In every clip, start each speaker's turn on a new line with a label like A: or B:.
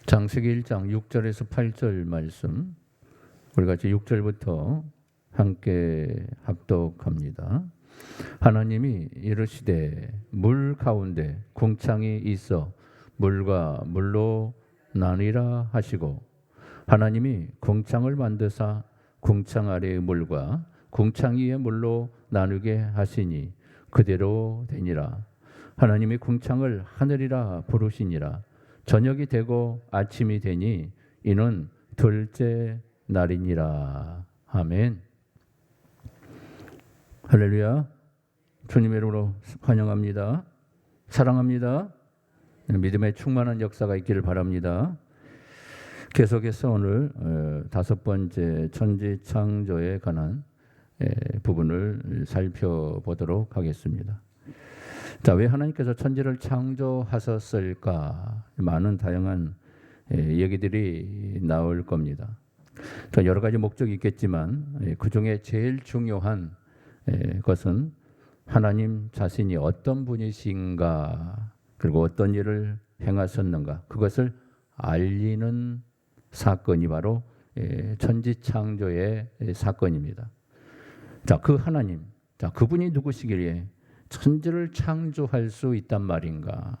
A: 창세기 1장 6절에서 8절 말씀, 우리 같이 6절부터 함께 합독합니다. 하나님이 이르시되 물 가운데 궁창이 있어 물과 물로 나뉘라 하시고, 하나님이 궁창을 만드사 궁창 아래의 물과 궁창 위의 물로 나누게 하시니 그대로 되니라. 하나님이 궁창을 하늘이라 부르시니라. 저녁이 되고 아침이 되니 이는 둘째 날이니라. 아멘. 할렐루야. 주님의 이름으로 환영합니다. 사랑합니다. 믿음의 충만한 역사가 있기를 바랍니다. 계속해서 오늘 5번째 천지창조에 관한 부분을 살펴보도록 하겠습니다. 자, 왜 하나님께서 천지를 창조하셨을까? 많은 다양한 얘기들이 나올 겁니다. 여러 가지 목적이 있겠지만 그 중에 제일 중요한 것은 하나님 자신이 어떤 분이신가, 그리고 어떤 일을 행하셨는가, 그것을 알리는 사건이 바로 천지창조의 사건입니다. 자, 그 하나님, 자, 그분이 누구시길래 천지를 창조할 수 있단 말인가?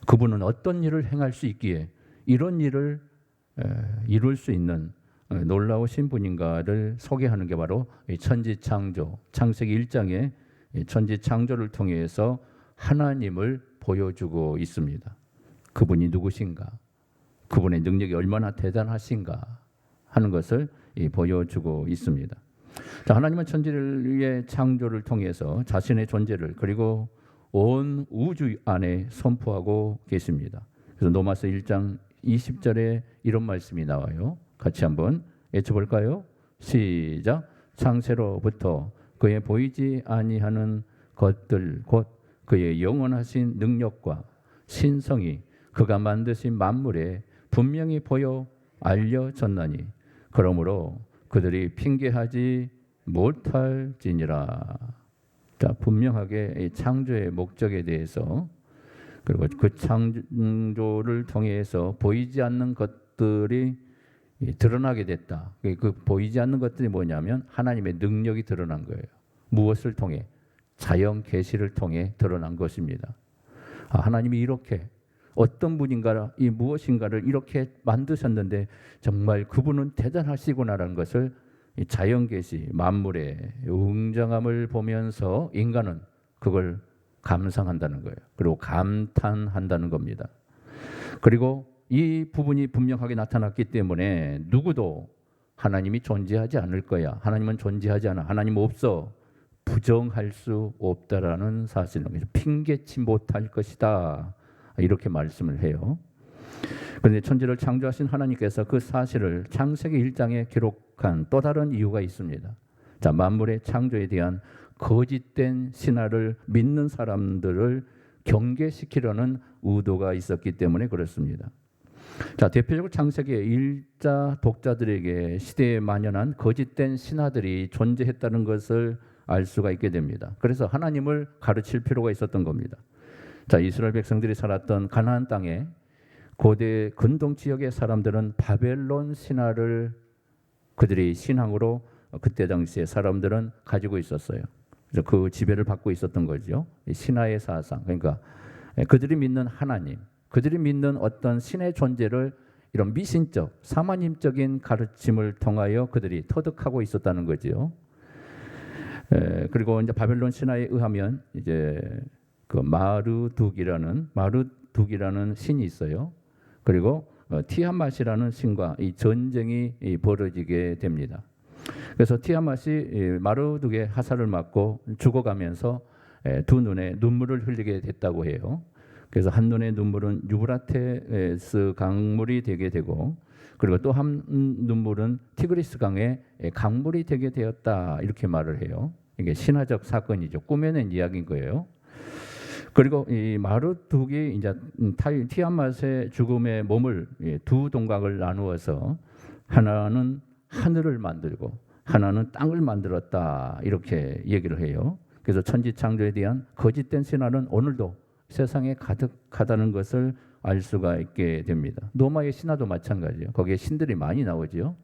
A: 그분은 어떤 일을 행할 수 있기에 이런 일을 이룰 수 있는 놀라우신 분인가를 소개하는 게 바로 천지창조, 창세기 1장의 천지창조를 통해서 하나님을 보여주고 있습니다. 그분이 누구신가? 그분의 능력이 얼마나 대단하신가 하는 것을 보여주고 있습니다. 자, 하나님은 천지의 창조를 통해서 자신의 존재를, 그리고 온 우주 안에 선포하고 계십니다. 그래서 로마서 1장 20절에 이런 말씀이 나와요. 같이 한번 외쳐볼까요? 시작. 창세로부터 그의 보이지 아니하는 것들 곧 그의 영원하신 능력과 신성이 그가 만드신 만물에 분명히 보여 알려졌나니 그러므로 그들이 핑계하지 못할지니라. 자, 분명하게 창조의 목적에 대해서, 그리고 그 창조를 통해서 보이지 않는 것들이 드러나게 됐다. 그 보이지 않는 것들이 뭐냐면 하나님의 능력이 드러난 거예요. 무엇을 통해? 자연 계시를 통해 드러난 것입니다. 하나님이 이렇게 어떤 분인가, 이 무엇인가를 이렇게 만드셨는데 정말 그분은 대단하시구나라는 것을 자연 계시, 만물의 웅장함을 보면서 인간은 그걸 감상한다는 거예요. 그리고 감탄한다는 겁니다. 그리고 이 부분이 분명하게 나타났기 때문에 누구도 하나님이 존재하지 않을 거야, 하나님은 존재하지 않아, 하나님 없어, 부정할 수 없다라는 사실을 핑계치 못할 것이다, 이렇게 말씀을 해요. 그런데 천지를 창조하신 하나님께서 그 사실을 창세기 1장에 기록한 또 다른 이유가 있습니다. 자, 만물의 창조에 대한 거짓된 신화를 믿는 사람들을 경계시키려는 의도가 있었기 때문에 그렇습니다. 자, 대표적으로 창세기의 일자 독자들에게 시대에 만연한 거짓된 신화들이 존재했다는 것을 알 수가 있게 됩니다. 그래서 하나님을 가르칠 필요가 있었던 겁니다. 자, 이스라엘 백성들이 살았던 가나안 땅에 고대 근동 지역의 사람들은 바벨론 신화를 그들이 신앙으로 그때 당시에 사람들은 가지고 있었어요. 그래서 그 지배를 받고 있었던 거죠. 신화의 사상, 그러니까 그들이 믿는 하나님, 그들이 믿는 어떤 신의 존재를 이런 미신적, 사마님적인 가르침을 통하여 그들이 터득하고 있었다는 거죠. 그리고 이제 바벨론 신화에 의하면 이제 그 마르둑이라는 신이 있어요. 그리고 티아맛이라는 신과 이 전쟁이 벌어지게 됩니다. 그래서 티아맛이 마르둑의 화살을 맞고 죽어가면서 두 눈에 눈물을 흘리게 됐다고 해요. 그래서 한 눈의 눈물은 유브라테스 강물이 되게 되고, 그리고 또 한 눈물은 티그리스 강의 강물이 되게 되었다, 이렇게 말을 해요. 이게 신화적 사건이죠. 꾸며낸 이야기인 거예요. 그리고 이 마르둑이 이제 티아맛의 죽음의 몸을 두 동각을 나누어서 하나는 하늘을 만들고 하나는 땅을 만들었다, 이렇게 얘기를 해요. 그래서 천지창조에 대한 거짓된 신화는 오늘도 세상에 가득하다는 것을 알 수가 있게 됩니다. 노마의 신화도 마찬가지예요. 거기에 신들이 많이 나오죠.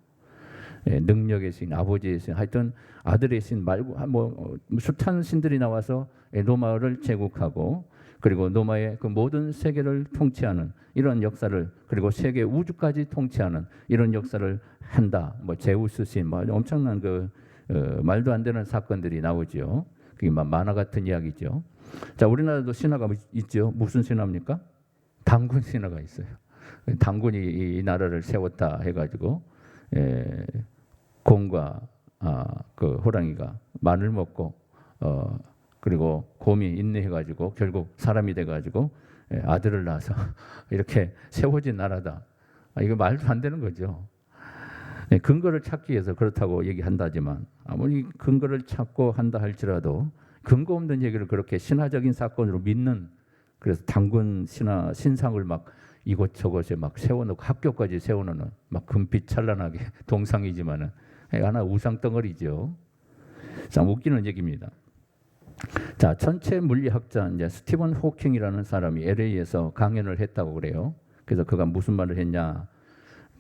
A: 능력의 신, 아버지의 신, 하여튼 아들의 신 말고 숱한 신들이 나와서 노마를 제국하고, 그리고 노마의 그 모든 세계를 통치하는 이런 역사를, 그리고 세계 우주까지 통치하는 이런 역사를 한다. 제우스 신, 엄청난 말도 안 되는 사건들이 나오죠. 그게 만화 같은 이야기죠. 자, 우리나라도 신화가 있죠. 무슨 신화입니까? 단군 신화가 있어요. 단군이 이 나라를 세웠다 해가지고 곰과 그 호랑이가 마늘 먹고 그리고 곰이 인내해가지고 결국 사람이 돼가지고 아들을 낳아서 이렇게 세워진 나라다. 이거 말도 안 되는 거죠. 근거를 찾기 위해서 그렇다고 얘기한다지만, 아무리 근거를 찾고 한다 할지라도 근거 없는 얘기를 그렇게 신화적인 사건으로 믿는, 그래서 단군 신상을 막 이곳저곳에 막 세워놓고 학교까지 세워놓는, 막 금빛 찬란하게 동상이지만은 하나 우상 덩어리죠. 참 웃기는 얘기입니다. 자, 천체 물리학자 이제 스티븐 호킹이라는 사람이 LA에서 강연을 했다고 그래요. 그래서 그가 무슨 말을 했냐?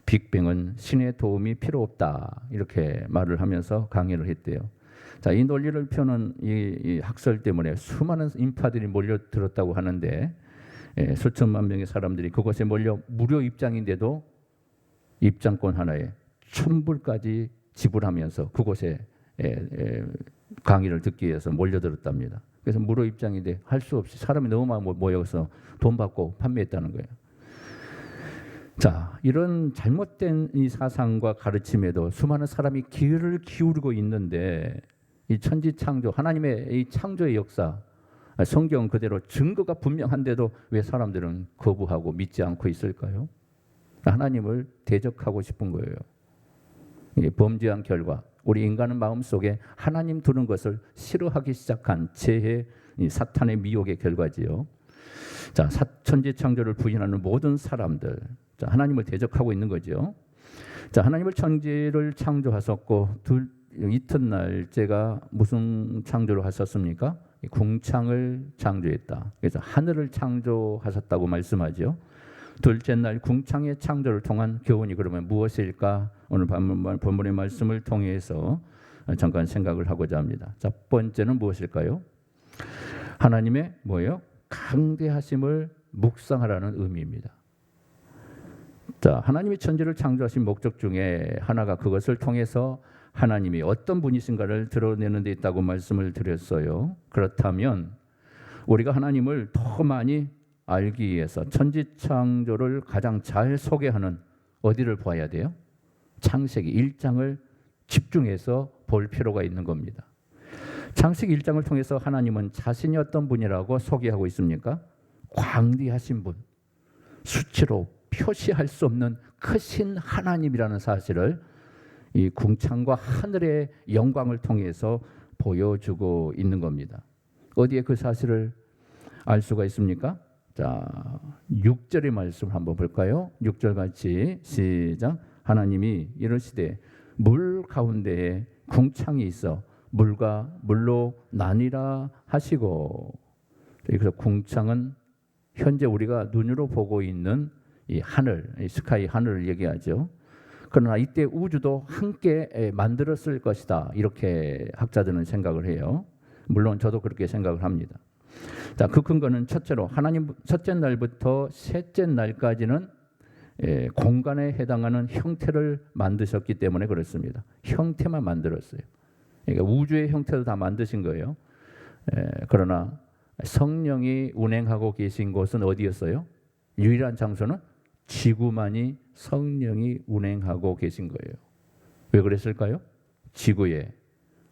A: 빅뱅은 신의 도움이 필요 없다, 이렇게 말을 하면서 강연을 했대요. 자, 이 논리를 펴는 이 학설 때문에 수많은 인파들이 몰려들었다고 하는데, 수천만 명의 사람들이 그곳에 몰려 무료 입장인데도 입장권 하나에 $1,000까지 지불하면서 그곳에 강의를 듣기 위해서 몰려들었답니다. 그래서 무료 입장인데 할 수 없이 사람이 너무 많이 모여서 돈 받고 판매했다는 거예요. 자, 이런 잘못된 이 사상과 가르침에도 수많은 사람이 귀를 기울이고 있는데, 이 천지창조, 하나님의 이 창조의 역사, 성경 그대로 증거가 분명한데도 왜 사람들은 거부하고 믿지 않고 있을까요? 하나님을 대적하고 싶은 거예요. 범죄한 결과 우리 인간은 마음속에 하나님 두는 것을 싫어하기 시작한 죄의 사탄의 미혹의 결과지요. 자, 천지창조를 부인하는 모든 사람들, 자, 하나님을 대적하고 있는 거죠. 자, 하나님을 천지를 창조하셨고 이튿날째가 무슨 창조를 하셨습니까? 궁창을 창조했다. 그래서 하늘을 창조하셨다고 말씀하죠. 둘째 날 궁창의 창조를 통한 교훈이 그러면 무엇일까? 오늘 본문의 말씀을 통해서 잠깐 생각을 하고자 합니다. 첫 번째는 무엇일까요? 하나님의 뭐예요? 강대하심을 묵상하라는 의미입니다. 자, 하나님이 천지를 창조하신 목적 중에 하나가 그것을 통해서 하나님이 어떤 분이신가를 드러내는 데 있다고 말씀을 드렸어요. 그렇다면 우리가 하나님을 더 많이 알기 위해서 천지창조를 가장 잘 소개하는 어디를 봐야 돼요? 창세기 1장을 집중해서 볼 필요가 있는 겁니다. 창세기 1장을 통해서 하나님은 자신이 어떤 분이라고 소개하고 있습니까? 광대하신 분, 수치로 표시할 수 없는 크신 하나님이라는 사실을 이 궁창과 하늘의 영광을 통해서 보여주고 있는 겁니다. 어디에 그 사실을 알 수가 있습니까? 자, 6절의 말씀 한번 볼까요? 6절 같이 시작. 하나님이 이르시되 물 가운데에 궁창이 있어 물과 물로 나뉘라 하시고. 그래서 궁창은 현재 우리가 눈으로 보고 있는 이 하늘, 이 스카이 하늘을 얘기하죠. 그러나 이때 우주도 함께 만들었을 것이다, 이렇게 학자들은 생각을 해요. 물론 저도 그렇게 생각을 합니다. 자, 그 근거는 첫째로 하나님 첫째 날부터 셋째 날까지는 공간에 해당하는 형태를 만드셨기 때문에 그렇습니다. 형태만 만들었어요. 그러니까 우주의 형태도 다 만드신 거예요. 그러나 성령이 운행하고 계신 곳은 어디였어요? 유일한 장소는 지구만이 성령이 운행하고 계신 거예요. 왜 그랬을까요? 지구에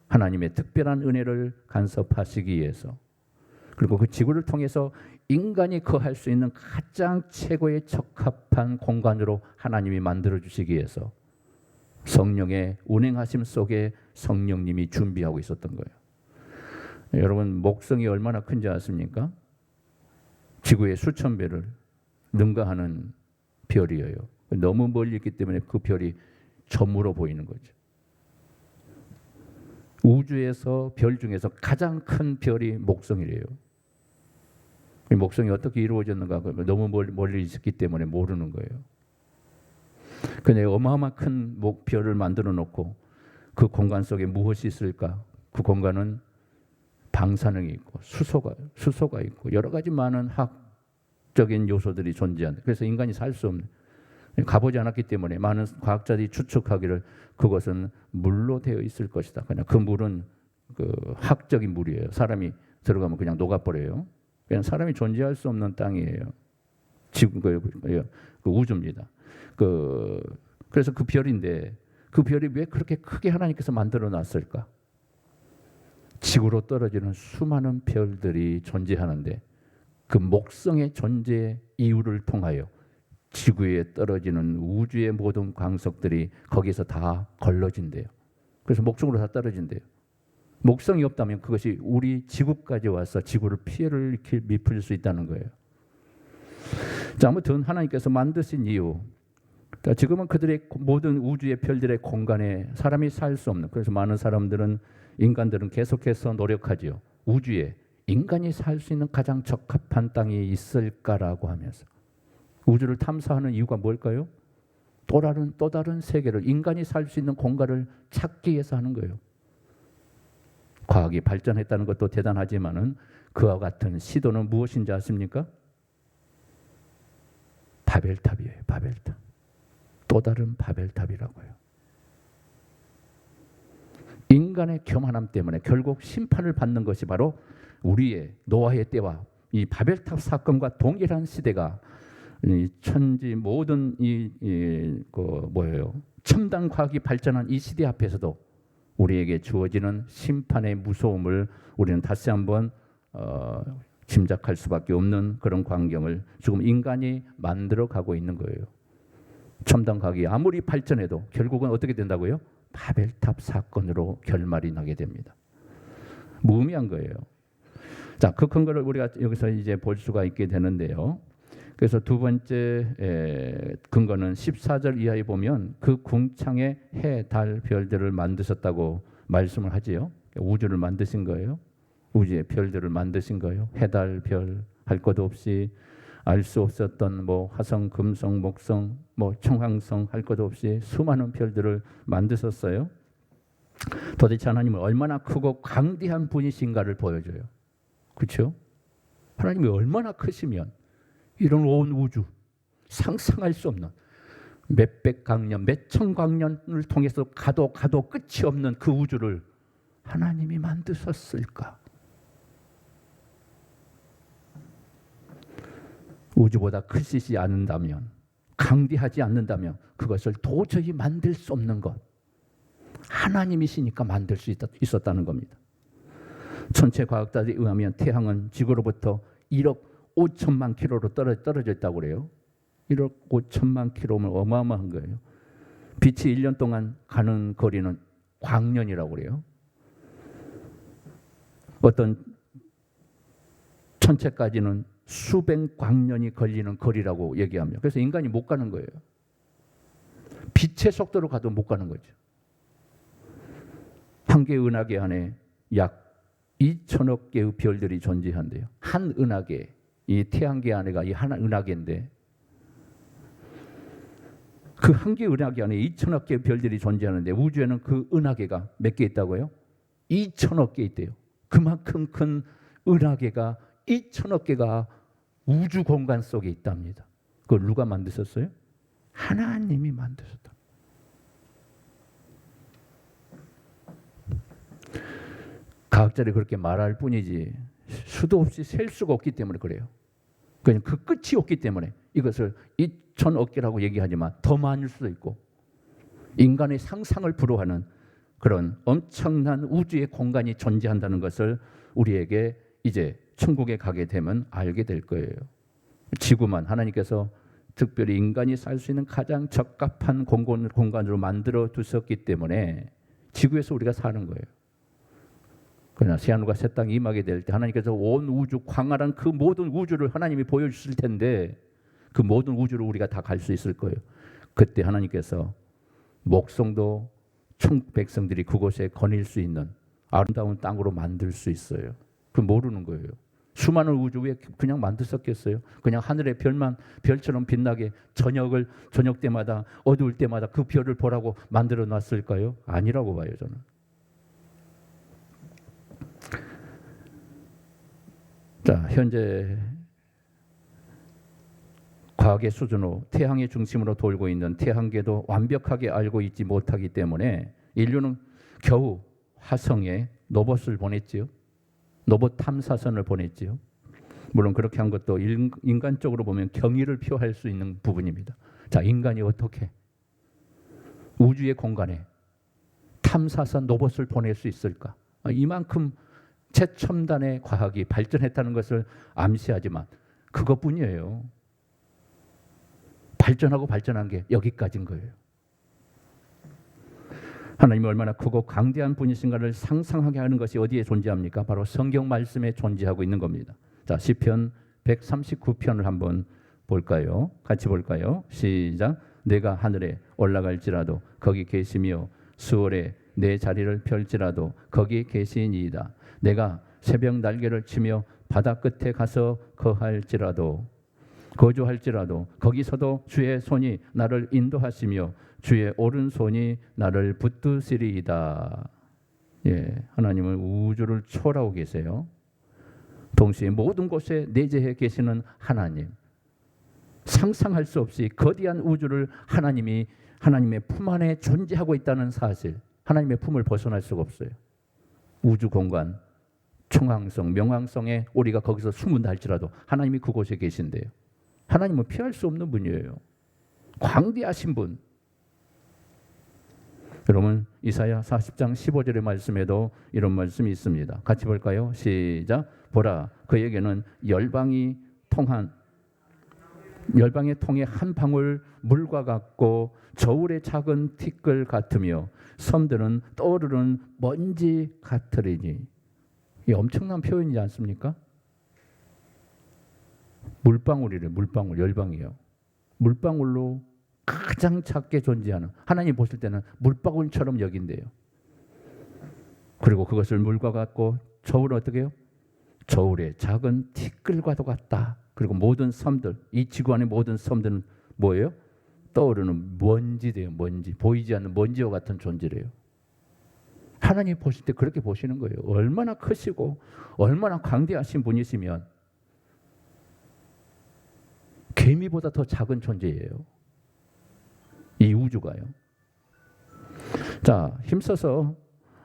A: 하나님의 특별한 은혜를 간섭하시기 위해서, 그리고 그 지구를 통해서 인간이 거할 수 있는 가장 최고의 적합한 공간으로 하나님이 만들어 주시기 위해서 성령의 운행하심 속에 성령님이 준비하고 있었던 거예요. 여러분, 목성이 얼마나 큰지 아십니까? 지구의 수천 배를 능가하는 별이에요. 너무 멀리 있기 때문에 그 별이 점으로 보이는 거죠. 우주에서 별 중에서 가장 큰 별이 목성이래요. 이 목성이 어떻게 이루어졌는가 너무 멀리 있었기 때문에 모르는 거예요. 근데 어마어마한 큰 별을 만들어 놓고 그 공간 속에 무엇이 있을까? 그 공간은 방사능이 있고 수소가 있고 여러 가지 많은 화학적인 요소들이 존재한다. 그래서 인간이 살 수 없는, 가보지 않았기 때문에 많은 과학자들이 추측하기를 그것은 물로 되어 있을 것이다. 그냥 그 물은 그 화학적인 물이에요. 사람이 들어가면 그냥 녹아버려요. 그냥 사람이 존재할 수 없는 땅이에요. 지구 그 우주입니다. 그래서 그 별인데 그 별이 왜 그렇게 크게 하나님께서 만들어 놨을까? 지구로 떨어지는 수많은 별들이 존재하는데 그 목성의 존재 이유를 통하여 지구에 떨어지는 우주의 모든 광석들이 거기서 다 걸러진대요. 그래서 목성으로 다 떨어진대요. 목성이 없다면 그것이 우리 지구까지 와서 지구를 피해를 미칠 수 있다는 거예요. 자, 아무튼 하나님께서 만드신 이유, 지금은 그들의 모든 우주의 별들의 공간에 사람이 살 수 없는, 그래서 많은 사람들은 인간들은 계속해서 노력하지요. 우주에 인간이 살 수 있는 가장 적합한 땅이 있을까라고 하면서 우주를 탐사하는 이유가 뭘까요? 또 다른 세계를, 인간이 살 수 있는 공간을 찾기 위해서 하는 거예요. 과학이 발전했다는 것도 대단하지만은 그와 같은 시도는 무엇인지 아십니까? 바벨탑이에요. 바벨탑. 또 다른 바벨탑이라고요. 인간의 교만함 때문에 결국 심판을 받는 것이 바로 우리의 노아의 때와 이 바벨탑 사건과 동일한 시대가 이 천지 모든 첨단 과학이 발전한 이 시대 앞에서도 우리에게 주어지는 심판의 무서움을 우리는 다시 한번 짐작할 수밖에 없는 그런 광경을 지금 인간이 만들어 가고 있는 거예요. 첨단 과학이 아무리 발전해도 결국은 어떻게 된다고요? 바벨탑 사건으로 결말이 나게 됩니다. 무의미한 거예요. 자, 그 근거를 우리가 여기서 이제 볼 수가 있게 되는데요. 그래서 두 번째 근거는 14절 이하에 보면 그 궁창에 해, 달, 별들을 만드셨다고 말씀을 하지요. 우주를 만드신 거예요. 우주의 별들을 만드신 거예요. 해, 달, 별 할 것 없이 알 수 없었던 화성, 금성, 목성, 청황성 할 것 없이 수많은 별들을 만드셨어요. 도대체 하나님은 얼마나 크고 강대한 분이신가를 보여줘요. 그렇죠? 하나님이 얼마나 크시면 이런 온 우주, 상상할 수 없는 몇백 광년, 몇천 광년을 통해서 가도 끝이 없는 그 우주를 하나님이 만드셨을까? 우주보다 크시지 않는다면, 강대하지 않는다면 그것을 도저히 만들 수 없는 것, 하나님이시니까 만들 수 있었다는 겁니다. 천체 과학자들에 의하면 태양은 지구로부터 1억 5천만 킬로로 떨어져 있다고 그래요. 1억 5천만 킬로면 어마어마한 거예요. 빛이 1년 동안 가는 거리는 광년이라고 그래요. 어떤 천체까지는 수백 광년이 걸리는 거리라고 얘기합니다. 그래서 인간이 못 가는 거예요. 빛의 속도로 가도 못 가는 거죠. 한 개의 은하계 안에 약 2천억 개의 별들이 존재한대요. 한 은하계, 이 태양계 안에가 이 한 은하계인데 그 한 개의 은하계 안에 2천억 개의 별들이 존재하는데 우주에는 그 은하계가 몇 개 있다고요? 2천억 개 있대요. 그만큼 큰 은하계가 2천억 개가 우주 공간 속에 있답니다. 그걸 누가 만드셨어요? 하나님이 만드셨다. 과학자들이 그렇게 말할 뿐이지 수도 없이 셀 수가 없기 때문에 그래요. 그냥 그 끝이 없기 때문에 이것을 2천억 개라고 얘기하지만 더 많을 수도 있고 인간의 상상을 불허하는 그런 엄청난 우주의 공간이 존재한다는 것을 우리에게 이제 천국에 가게 되면 알게 될 거예요. 지구만 하나님께서 특별히 인간이 살 수 있는 가장 적합한 공간으로 만들어 두셨기 때문에 지구에서 우리가 사는 거예요. 그러나 새하늘과 새 땅이 임하게 될 때 하나님께서 온 우주 광활한 그 모든 우주를 하나님이 보여주실 텐데 그 모든 우주를 우리가 다 갈 수 있을 거예요. 그때 하나님께서 목성도 천국 백성들이 그곳에 거닐 수 있는 아름다운 땅으로 만들 수 있어요. 그 모르는 거예요. 수많은 우주 왜 그냥 만드셨겠어요? 그냥 하늘의 별만 별처럼 빛나게 저녁 때마다 어두울 때마다 그 별을 보라고 만들어 놨을까요? 아니라고 봐요, 저는. 자, 현재 과학의 수준으로 태양의 중심으로 돌고 있는 태양계도 완벽하게 알고 있지 못하기 때문에 인류는 겨우 화성에 로봇을 보냈지요. 로봇 탐사선을 보냈지요. 물론 그렇게 한 것도 인간적으로 보면 경의를 표할 수 있는 부분입니다. 자, 인간이 어떻게 우주의 공간에 탐사선 로봇을 보낼 수 있을까? 이만큼 최첨단의 과학이 발전했다는 것을 암시하지만 그것뿐이에요. 발전한 게 여기까지인 거예요. 하나님이 얼마나 크고 강대한 분이신가를 상상하게 하는 것이 어디에 존재합니까? 바로 성경 말씀에 존재하고 있는 겁니다. 자, 시편 139편을 한번 볼까요? 같이 볼까요? 시작. 내가 하늘에 올라갈지라도 거기 계시며 수월에 내 자리를 펼지라도 거기 계시니이다. 내가 새벽 날개를 치며 바다 끝에 가서 거주할지라도 거기서도 주의 손이 나를 인도하시며 주의 오른손이 나를 붙드시리이다. 예, 하나님은 우주를 초월하고 계세요. 동시에 모든 곳에 내재해 계시는 하나님, 상상할 수 없이 거대한 우주를 하나님의 품 안에 존재하고 있다는 사실, 하나님의 품을 벗어날 수가 없어요. 우주 공간, 총항성, 명항성에 우리가 거기서 숨은다 할지라도 하나님이 그곳에 계신대요. 하나님은 피할 수 없는 분이에요. 광대하신 분. 여러분, 이사야 40장 15절의 말씀에도 이런 말씀이 있습니다. 같이 볼까요? 시작. 보라, 그에게는 열방의 통에 한 방울 물과 같고 저울의 작은 티끌 같으며 섬들은 떠오르는 먼지 같으리니. 이 엄청난 표현이지 않습니까? 물방울이래. 물방울, 열방이에요. 물방울로 가장 작게 존재하는, 하나님 보실 때는 물방울처럼 여긴대요. 그리고 그것을 물과 같고 저울은 어떻게 해요? 저울의 작은 티끌과도 같다. 그리고 모든 섬들, 이 지구 안의 모든 섬들은 뭐예요? 떠오르는 먼지래요. 먼지, 보이지 않는 먼지와 같은 존재래요. 하나님 보실 때 그렇게 보시는 거예요. 얼마나 크시고 얼마나 광대하신 분이시면 개미보다 더 작은 존재예요. 이 우주가요. 자, 힘써서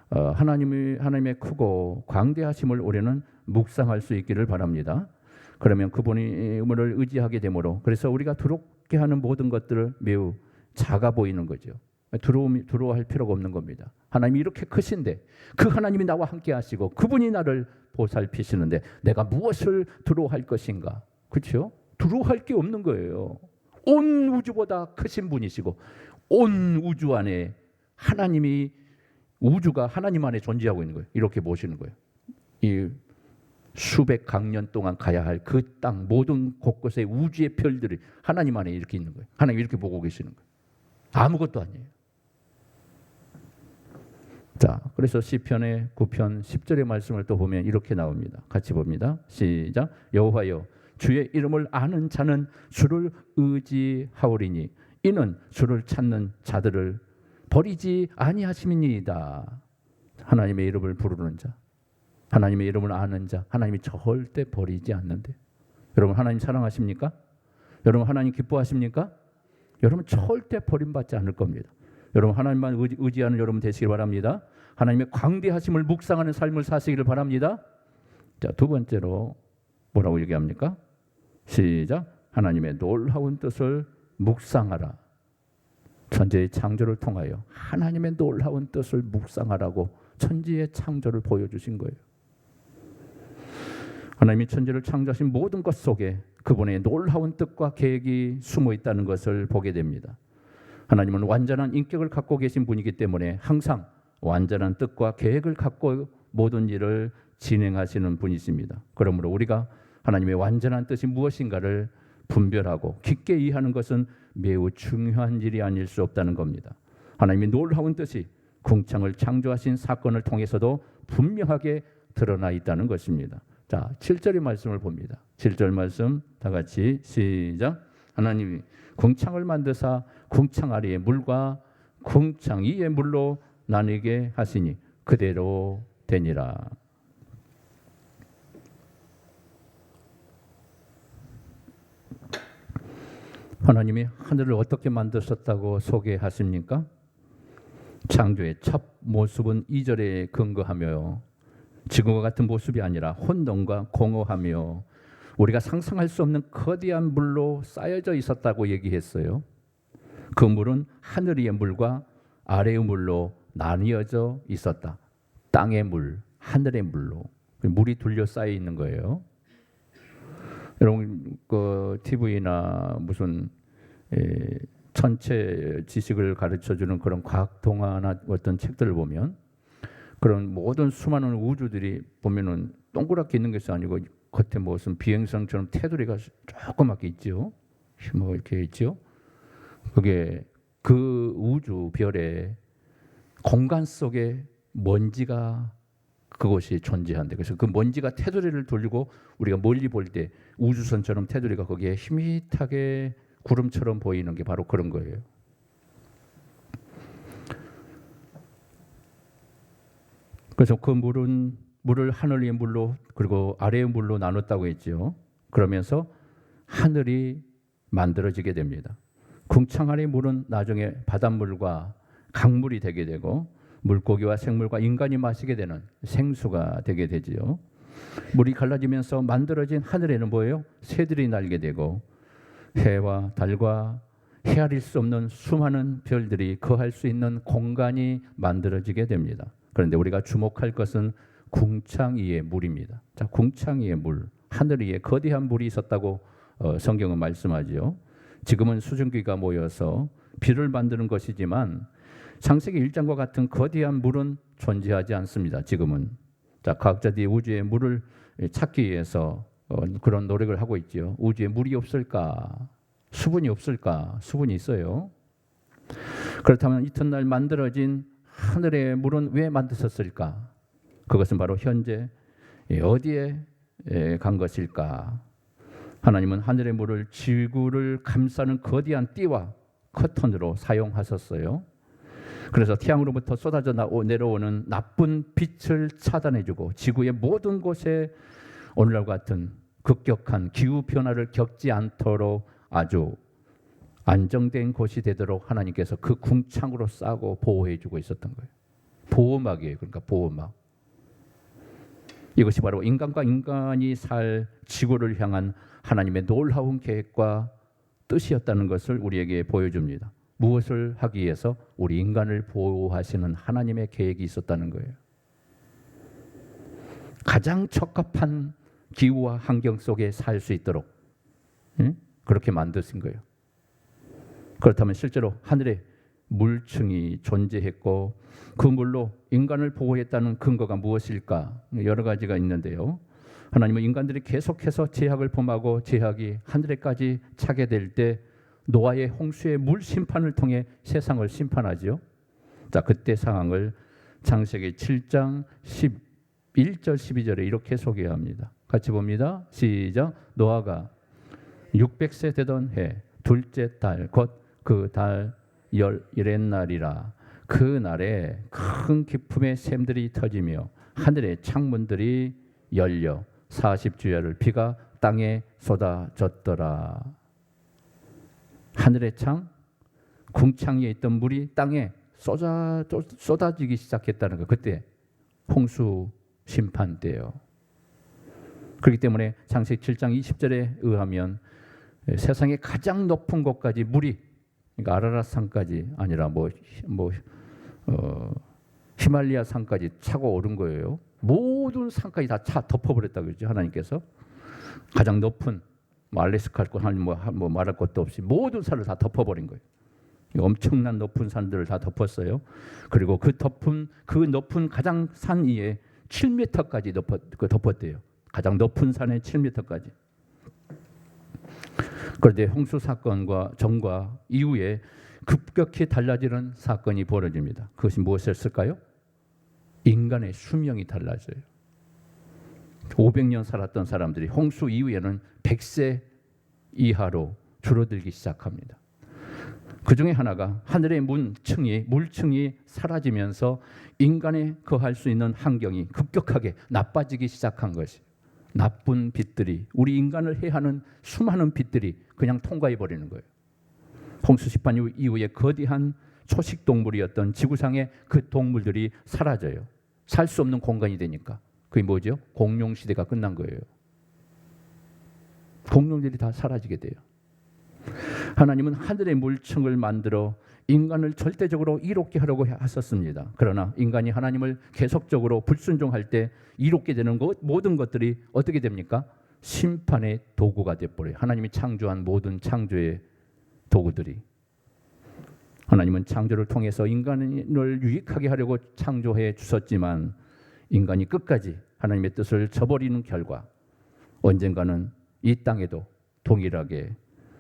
A: 하나님의 크고 광대하심을 우리는 묵상할 수 있기를 바랍니다. 그러면 그분을 의지하게 되므로, 그래서 우리가 두렵게 하는 모든 것들을 매우 작아 보이는 거죠. 두려워할 필요가 없는 겁니다. 하나님이 이렇게 크신데 그 하나님이 나와 함께 하시고 그분이 나를 보살피시는데 내가 무엇을 두려워할 것인가? 그렇죠? 두려워할 게 없는 거예요. 온 우주보다 크신 분이시고 온 우주 안에 우주가 하나님 안에 존재하고 있는 거예요. 이렇게 보시는 거예요. 이 수백 강년 동안 가야 할 그 땅 모든 곳곳에 우주의 별들이 하나님 안에 이렇게 있는 거예요. 하나님 이렇게 보고 계시는 거예요. 아무것도 아니에요. 자, 그래서 시편의 9편 10절의 말씀을 또 보면 이렇게 나옵니다. 같이 봅니다. 시작. 여호와여, 주의 이름을 아는 자는 주를 의지하오리니 이는 주를 찾는 자들을 버리지 아니하심이니이다. 하나님의 이름을 부르는 자, 하나님의 이름을 아는 자, 하나님이 절대 버리지 않는데. 여러분, 하나님 사랑하십니까? 여러분, 하나님 기뻐하십니까? 여러분 절대 버림받지 않을 겁니다. 여러분, 하나님만 의지하는 여러분 되시길 바랍니다. 하나님의 광대하심을 묵상하는 삶을 사시기를 바랍니다. 자, 두 번째로 뭐라고 얘기합니까? 시작. 하나님의 놀라운 뜻을 묵상하라. 천지의 창조를 통하여 하나님의 놀라운 뜻을 묵상하라고 천지의 창조를 보여주신 거예요. 하나님이 천지를 창조하신 모든 것 속에 그분의 놀라운 뜻과 계획이 숨어 있다는 것을 보게 됩니다. 하나님은 완전한 인격을 갖고 계신 분이기 때문에 항상 완전한 뜻과 계획을 갖고 모든 일을 진행하시는 분이십니다. 그러므로 우리가 하나님의 완전한 뜻이 무엇인가를 분별하고 깊게 이해하는 것은 매우 중요한 일이 아닐 수 없다는 겁니다. 하나님의 놀라운 뜻이 궁창을 창조하신 사건을 통해서도 분명하게 드러나 있다는 것입니다. 자, 7절의 말씀을 봅니다. 7절 말씀 다 같이 시작. 하나님이 궁창을 만드사 궁창 아래의 물과 궁창 위의 물로 나뉘게 하시니 그대로 되니라. 하나님이 하늘을 어떻게 만드셨다고 소개하십니까? 창조의 첫 모습은 2절에 근거하며 지금과 같은 모습이 아니라 혼돈과 공허하며 우리가 상상할 수 없는 거대한 물로 쌓여져 있었다고 얘기했어요. 그 물은 하늘 위의 물과 아래의 물로 나뉘어져 있었다. 땅의 물, 하늘의 물로 물이 둘러싸여 있는 거예요. 여러분 그 TV나 무슨 천체 지식을 가르쳐주는 그런 과학 동화나 어떤 책들을 보면 그런 모든 수많은 우주들이 보면은 동그랗게 있는 것이 아니고 겉에 무슨 비행선처럼 테두리가 조그맣게 있죠. 뭐 이렇게 있죠. 그게 그 우주 별의 공간 속에 먼지가 그것이 존재한대. 그래서 그 먼지가 테두리를 돌리고 우리가 멀리 볼 때 우주선처럼 테두리가 거기에 희밋하게 구름처럼 보이는 게 바로 그런 거예요. 그래서 그 물을 하늘 위의 물로 그리고 아래의 물로 나눴다고 했죠. 그러면서 하늘이 만들어지게 됩니다. 궁창 아래의 물은 나중에 바닷물과 강물이 되게 되고 물고기와 생물과 인간이 마시게 되는 생수가 되게 되지요. 물이 갈라지면서 만들어진 하늘에는 뭐예요? 새들이 날게 되고 해와 달과 헤아릴 수 없는 수많은 별들이 거할 수 있는 공간이 만들어지게 됩니다. 그런데 우리가 주목할 것은 궁창 위의 물입니다. 자, 궁창 위의 물, 하늘 위에 거대한 물이 있었다고 성경은 말씀하지요. 지금은 수증기가 모여서 비를 만드는 것이지만 창세기 1장과 같은 거대한 물은 존재하지 않습니다. 지금은. 자, 과학자들이 우주의 물을 찾기 위해서 그런 노력을 하고 있죠. 우주에 물이 없을까? 수분이 없을까? 수분이 있어요. 그렇다면 이튿날 만들어진 하늘의 물은 왜 만드셨을까? 그것은 바로 현재 어디에 간 것일까? 하나님은 하늘의 물을 지구를 감싸는 거대한 띠와 커튼으로 사용하셨어요. 그래서 태양으로부터 쏟아져 내려오는 나쁜 빛을 차단해주고 지구의 모든 곳에 오늘날과 같은 급격한 기후 변화를 겪지 않도록 아주 안정된 곳이 되도록 하나님께서 그 궁창으로 싸고 보호해주고 있었던 거예요. 보호막이에요. 그러니까 보호막. 이것이 바로 인간과 인간이 살 지구를 향한 하나님의 놀라운 계획과 뜻이었다는 것을 우리에게 보여줍니다. 무엇을 하기 위해서? 우리 인간을 보호하시는 하나님의 계획이 있었다는 거예요. 가장 적합한 기후와 환경 속에 살 수 있도록 그렇게 만드신 거예요. 그렇다면 실제로 하늘에 물층이 존재했고 그 물로 인간을 보호했다는 근거가 무엇일까? 여러 가지가 있는데요. 하나님은 인간들이 계속해서 죄악을 범하고 죄악이 하늘에까지 차게 될 때 노아의 홍수의 물 심판을 통해 세상을 심판하지요. 자, 그때 상황을 창세기 7장 11절 12절에 이렇게 소개합니다. 같이 봅니다. 시작. 노아가 600세 되던 해 둘째 달 곧 그 달 열일의 날이라. 그 날에 큰 기품의 샘들이 터지며 하늘의 창문들이 열려 40주야를 비가 땅에 쏟아졌더라. 하늘의 창, 궁창 위에 있던 물이 땅에 쏟아지기 시작했다는 거. 그때 홍수 심판 때요. 그렇기 때문에 창세기 7장 20절에 의하면 세상의 가장 높은 곳까지 물이, 그러니까 아라랏 산까지 아니라 히말리아 산까지 차고 오른 거예요. 모든 산까지 다 덮어버렸다고 그러죠. 하나님께서 가장 높은 알래스카 뭐 말할 것도 없이 모든 산을 다 덮어버린 거예요. 엄청난 높은 산들을 다 덮었어요. 그리고 그 높은 가장 산 위에 7m까지 덮었대요. 가장 높은 산에 7m까지. 그런데 홍수 사건과 전과 이후에 급격히 달라지는 사건이 벌어집니다. 그것이 무엇이었을까요? 인간의 수명이 달라져요. 500년 살았던 사람들이 홍수 이후에는 100세 이하로 줄어들기 시작합니다. 그 중에 하나가 하늘의 물층이 사라지면서 인간의 거할 수 있는 환경이 급격하게 나빠지기 시작한 것이, 나쁜 빛들이, 우리 인간을 해하는 수많은 빛들이 그냥 통과해 버리는 거예요. 홍수 심판 이후에 거대한 초식 동물이었던 지구상의 그 동물들이 사라져요. 살 수 없는 공간이 되니까. 그게 뭐죠? 공룡 시대가 끝난 거예요. 공룡들이 다 사라지게 돼요. 하나님은 하늘의 물층을 만들어 인간을 절대적으로 이롭게 하려고 하셨습니다. 그러나 인간이 하나님을 계속적으로 불순종할 때 이롭게 되는 모든 것들이 어떻게 됩니까? 심판의 도구가 되어버려요. 하나님이 창조한 모든 창조의 도구들이. 하나님은 창조를 통해서 인간을 유익하게 하려고 창조해 주셨지만 인간이 끝까지 하나님의 뜻을 저버리는 결과 언젠가는 이 땅에도 동일하게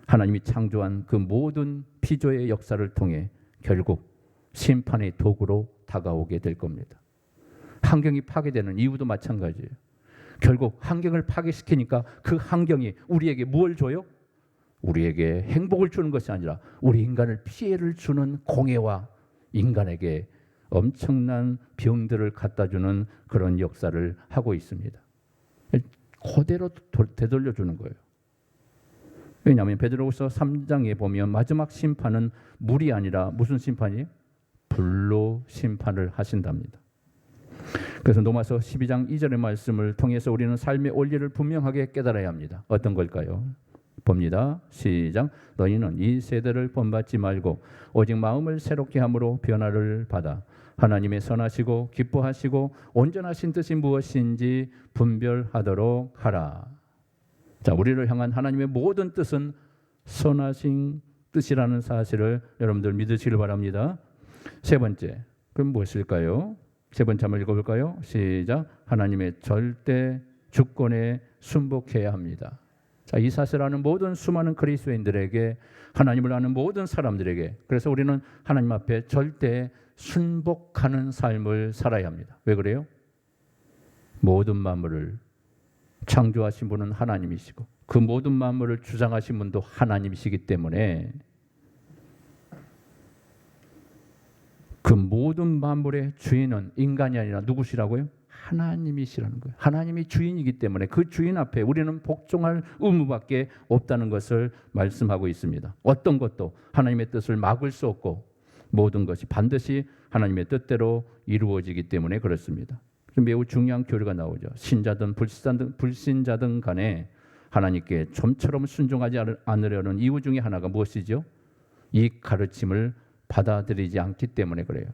A: 하나님이 창조한 그 모든 피조의 역사를 통해 결국 심판의 도구로 다가오게 될 겁니다. 환경이 파괴되는 이유도 마찬가지예요. 결국 환경을 파괴시키니까 그 환경이 우리에게 무엇을 줘요? 우리에게 행복을 주는 것이 아니라 우리 인간을 피해를 주는 공해와 인간에게 엄청난 병들을 갖다 주는 그런 역사를 하고 있습니다. 그대로 되돌려 주는 거예요. 왜냐하면 베드로후서 3장에 보면 마지막 심판은 물이 아니라 무슨 심판이에요? 불로 심판을 하신답니다. 그래서 로마서 12장 2절의 말씀을 통해서 우리는 삶의 원리를 분명하게 깨달아야 합니다. 어떤 걸까요? 봅니다. 시작. 너희는 이 세대를 본받지 말고 오직 마음을 새롭게 함으로 변화를 받아 하나님의 선하시고 기뻐하시고 온전하신 뜻이 무엇인지 분별하도록 하라. 자, 우리를 향한 하나님의 모든 뜻은 선하신 뜻이라는 사실을 여러분들 믿으시길 바랍니다. 세 번째, 그럼 무엇일까요? 세 번째 한번 읽어볼까요? 시작. 하나님의 절대 주권에 순복해야 합니다. 자, 이 사실을 아는 모든 수많은 그리스도인들에게, 하나님을 아는 모든 사람들에게, 그래서 우리는 하나님 앞에 절대 순복하는 삶을 살아야 합니다. 왜 그래요? 모든 만물을 창조하신 분은 하나님이시고 그 모든 만물을 주장하신 분도 하나님이시기 때문에 그 모든 만물의 주인은 인간이 아니라 누구시라고요? 하나님이시라는 거예요. 하나님이 주인이기 때문에 그 주인 앞에 우리는 복종할 의무밖에 없다는 것을 말씀하고 있습니다. 어떤 것도 하나님의 뜻을 막을 수 없고 모든 것이 반드시 하나님의 뜻대로 이루어지기 때문에 그렇습니다. 매우 중요한 교리가 나오죠. 신자든 불신자든 간에 하나님께 좀처럼 순종하지 않으려는 이유 중에 하나가 무엇이죠? 이 가르침을 받아들이지 않기 때문에 그래요.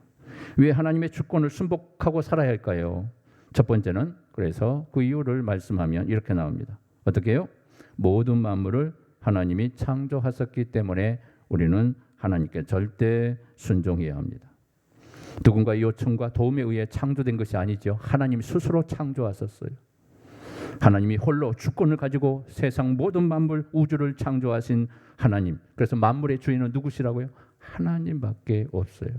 A: 왜 하나님의 주권을 순복하고 살아야 할까요? 첫 번째는 그래서 그 이유를 말씀하면 이렇게 나옵니다. 어떻게 해요? 모든 만물을 하나님이 창조하셨기 때문에 우리는 하나님께 절대 순종해야 합니다. 누군가의 요청과 도움에 의해 창조된 것이 아니죠. 하나님 스스로 창조하셨어요. 하나님이 홀로 주권을 가지고 세상 모든 만물 우주를 창조하신 하나님. 그래서 만물의 주인은 누구시라고요? 하나님밖에 없어요.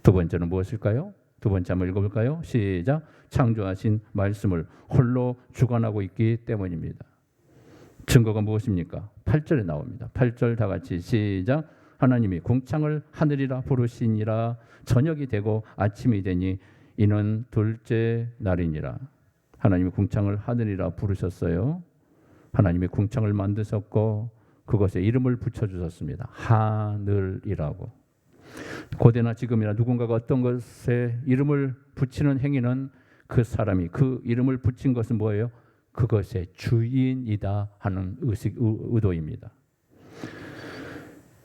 A: 두 번째는 무엇일까요? 두 번째 한번 읽어볼까요? 시작. 창조하신 말씀을 홀로 주관하고 있기 때문입니다. 증거가 무엇입니까? 8절에 나옵니다. 8절 다 같이 시작. 하나님이 궁창을 하늘이라 부르시니라. 저녁이 되고 아침이 되니 이는 둘째 날이니라. 하나님이 궁창을 하늘이라 부르셨어요. 하나님이 궁창을 만드셨고 그것에 이름을 붙여주셨습니다. 하늘이라고. 고대나 지금이나 누군가가 어떤 것에 이름을 붙이는 행위는 그 사람이 그 이름을 붙인 것은 뭐예요? 그것의 주인이다 하는 의도입니다.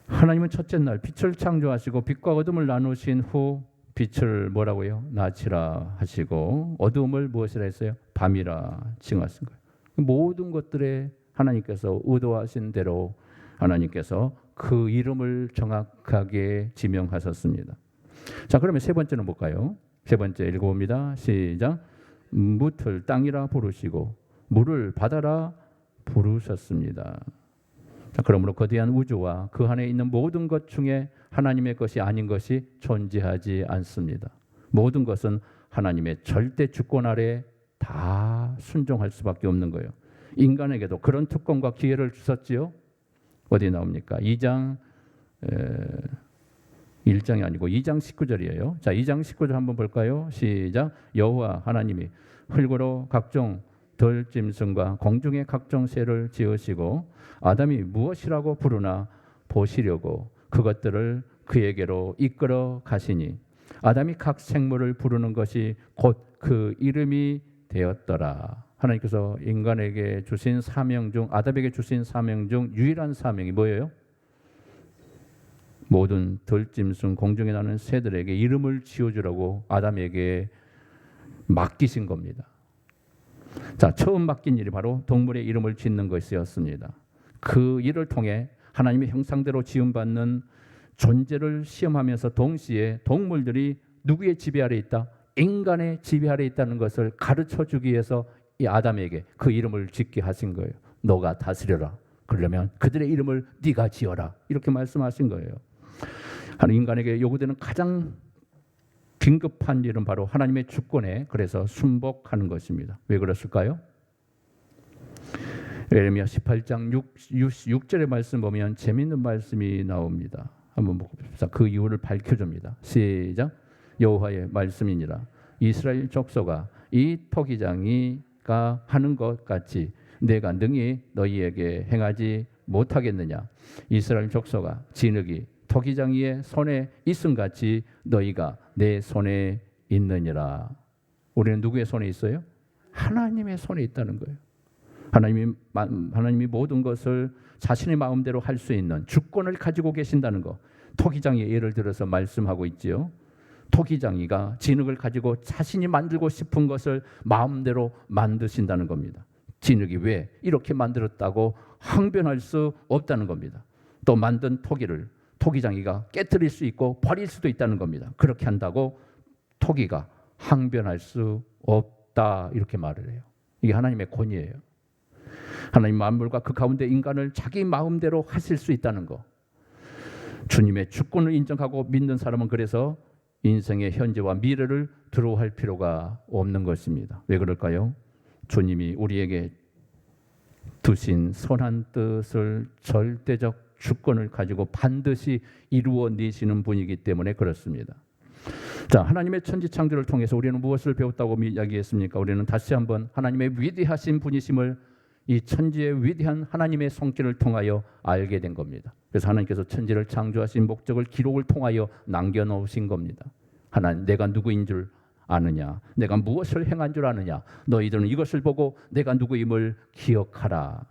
A: 하나님은 첫째 날 빛을 창조하시고 빛과 어둠을 나누신 후 빛을 뭐라고요? 낮이라 하시고 어둠을 무엇이라 했어요? 밤이라 칭하신 거예요. 모든 것들에 하나님께서 의도하신 대로 하나님께서 그 이름을 정확하게 지명하셨습니다. 자, 그러면 세 번째는 볼까요? 세 번째 읽어봅니다. 시작. 뭇을 땅이라 부르시고 물을 바다라 부르셨습니다. 자, 그러므로 거대한 우주와 그 안에 있는 모든 것 중에 하나님의 것이 아닌 것이 존재하지 않습니다. 모든 것은 하나님의 절대 주권 아래 다 순종할 수밖에 없는 거예요. 인간에게도 그런 특권과 기회를 주셨지요. 어디 나옵니까? 2장 1장이 아니고 2장 19절이에요. 자, 2장 19절 한번 볼까요? 시작. 여호와 하나님이 흙으로 각종 들짐승과 공중의 각종 새를 지으시고 아담이 무엇이라고 부르나 보시려고 그것들을 그에게로 이끌어 가시니 아담이 각 생물을 부르는 것이 곧 그 이름이 되었더라. 하나님께서 인간에게 주신 사명 중, 아담에게 주신 사명 중 유일한 사명이 뭐예요? 모든 들짐승 공중에 나는 새들에게 이름을 지어주라고 아담에게 맡기신 겁니다. 자, 처음 맡긴 일이 바로 동물의 이름을 짓는 것이었습니다. 그 일을 통해 하나님의 형상대로 지음받는 존재를 시험하면서 동시에 동물들이 누구의 지배 아래 있다? 인간의 지배 아래 있다는 것을 가르쳐 주기 위해서 이 아담에게 그 이름을 짓게 하신 거예요. 너가 다스려라. 그러려면 그들의 이름을 네가 지어라. 이렇게 말씀하신 거예요. 인간에게 요구되는 가장 긴급한 일은 바로 하나님의 주권에 그래서 순복하는 것입니다. 왜 그랬을까요? 예레미야 18장 6절의 말씀 보면 재미있는 말씀이 나옵니다. 한번 봅시다. 그 이유를 밝혀줍니다. 시작. 여호와의 말씀이니라. 이스라엘 족속아, 이 토기장이가 하는 것 같이 내가 능히 너희에게 행하지 못하겠느냐. 이스라엘 족속아, 진흙이 토기장이의 손에 있음 같이 너희가 내 손에 있느니라. 우리는 누구의 손에 있어요? 하나님의 손에 있다는 거예요. 하나님이 모든 것을 자신의 마음대로 할 수 있는 주권을 가지고 계신다는 거. 토기장이 예를 들어서 말씀하고 있지요. 토기장이가 진흙을 가지고 자신이 만들고 싶은 것을 마음대로 만드신다는 겁니다. 진흙이 왜 이렇게 만들었다고 항변할 수 없다는 겁니다. 또 만든 토기장이가 깨트릴 수 있고 버릴 수도 있다는 겁니다. 그렇게 한다고 토기가 항변할 수 없다 이렇게 말을 해요. 이게 하나님의 권위예요. 하나님 만물과 그 가운데 인간을 자기 마음대로 하실 수 있다는 거. 주님의 주권을 인정하고 믿는 사람은 그래서 인생의 현재와 미래를 두려워할 필요가 없는 것입니다. 왜 그럴까요? 주님이 우리에게 두신 선한 뜻을 절대적 주권을 가지고 반드시 이루어내시는 분이기 때문에 그렇습니다. 자, 하나님의 천지 창조를 통해서 우리는 무엇을 배웠다고 이야기했습니까? 우리는 다시 한번 하나님의 위대하신 분이심을 이 천지의 위대한 하나님의 손길을 통하여 알게 된 겁니다. 그래서 하나님께서 천지를 창조하신 목적을 기록을 통하여 남겨놓으신 겁니다. 하나님, 내가 누구인 줄 아느냐? 내가 무엇을 행한 줄 아느냐? 너희들은 이것을 보고 내가 누구임을 기억하라.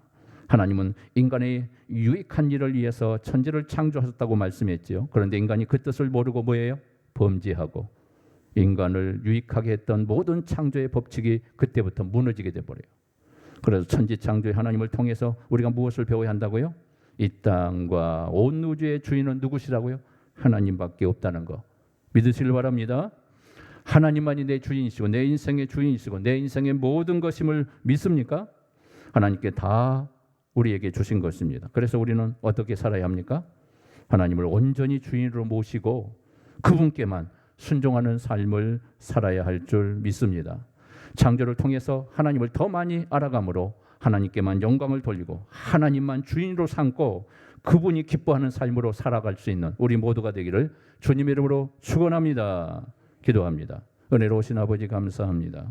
A: 하나님은 인간의 유익한 일을 위해서 천지를 창조하셨다고 말씀했지요. 그런데 인간이 그 뜻을 모르고 뭐예요? 범죄하고 인간을 유익하게 했던 모든 창조의 법칙이 그때부터 무너지게 돼버려요. 그래서 천지 창조의 하나님을 통해서 우리가 무엇을 배워야 한다고요? 이 땅과 온 우주의 주인은 누구시라고요? 하나님밖에 없다는 거 믿으시길 바랍니다. 하나님만이 내 주인이시고 내 인생의 주인이시고 내 인생의 모든 것임을 믿습니까? 하나님께 다 우리에게 주신 것입니다. 그래서 우리는 어떻게 살아야 합니까? 하나님을 온전히 주인으로 모시고 그분께만 순종하는 삶을 살아야 할 줄 믿습니다. 창조를 통해서 하나님을 더 많이 알아감으로 하나님께만 영광을 돌리고 하나님만 주인으로 삼고 그분이 기뻐하는 삶으로 살아갈 수 있는 우리 모두가 되기를 주님의 이름으로 축원합니다. 기도합니다. 은혜로우신 아버지 감사합니다.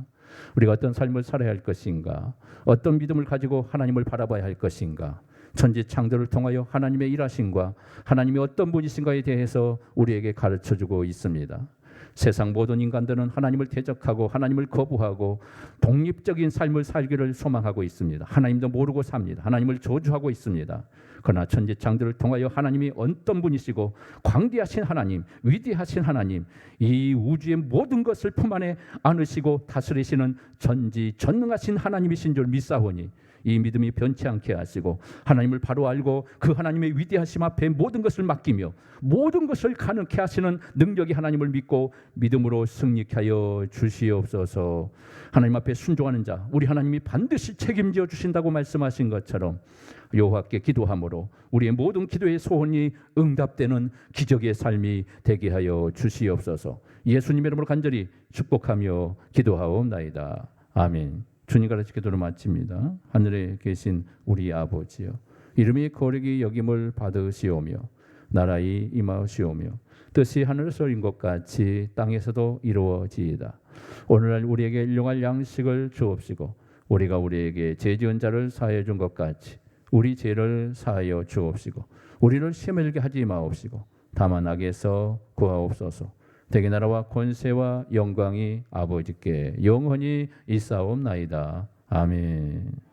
A: 우리가 어떤 삶을 살아야 할 것인가, 어떤 믿음을 가지고 하나님을 바라봐야 할 것인가, 천지 창조를 통하여 하나님의 일하심과 하나님이 어떤 분이신가에 대해서 우리에게 가르쳐주고 있습니다. 세상 모든 인간들은 하나님을 대적하고 하나님을 거부하고 독립적인 삶을 살기를 소망하고 있습니다. 하나님도 모르고 삽니다. 하나님을 저주하고 있습니다. 그러나 천지 창조를 통하여 하나님이 어떤 분이시고 광대하신 하나님, 위대하신 하나님, 이 우주의 모든 것을 품 안에 안으시고 다스리시는 전지전능하신 하나님이신 줄 믿사오니 이 믿음이 변치 않게 하시고 하나님을 바로 알고 그 하나님의 위대하심 앞에 모든 것을 맡기며 모든 것을 가능케 하시는 능력이 하나님을 믿고 믿음으로 승리케 하여 주시옵소서. 하나님 앞에 순종하는 자 우리 하나님이 반드시 책임져 주신다고 말씀하신 것처럼 여호와께 기도함으로 우리의 모든 기도의 소원이 응답되는 기적의 삶이 되게 하여 주시옵소서. 예수님의 이름으로 간절히 축복하며 기도하옵나이다. 아멘. 주님 가르치 기도를 마칩니다. 하늘에 계신 우리 아버지여, 이름이 거룩히 여김을 받으시오며 나라의 임하시오며 뜻이 하늘에서 이룬 것 같이 땅에서도 이루어지이다. 오늘날 우리에게 일용할 양식을 주옵시고 우리가 우리에게 죄 지은 자를 사하여 준 것 같이 우리 죄를 사하여 주옵시고 우리를 시험에 들게 하지 마옵시고 다만 악에서 구하옵소서. 대개 나라와 권세와 영광이 아버지께 영원히 있사옵나이다. 아멘.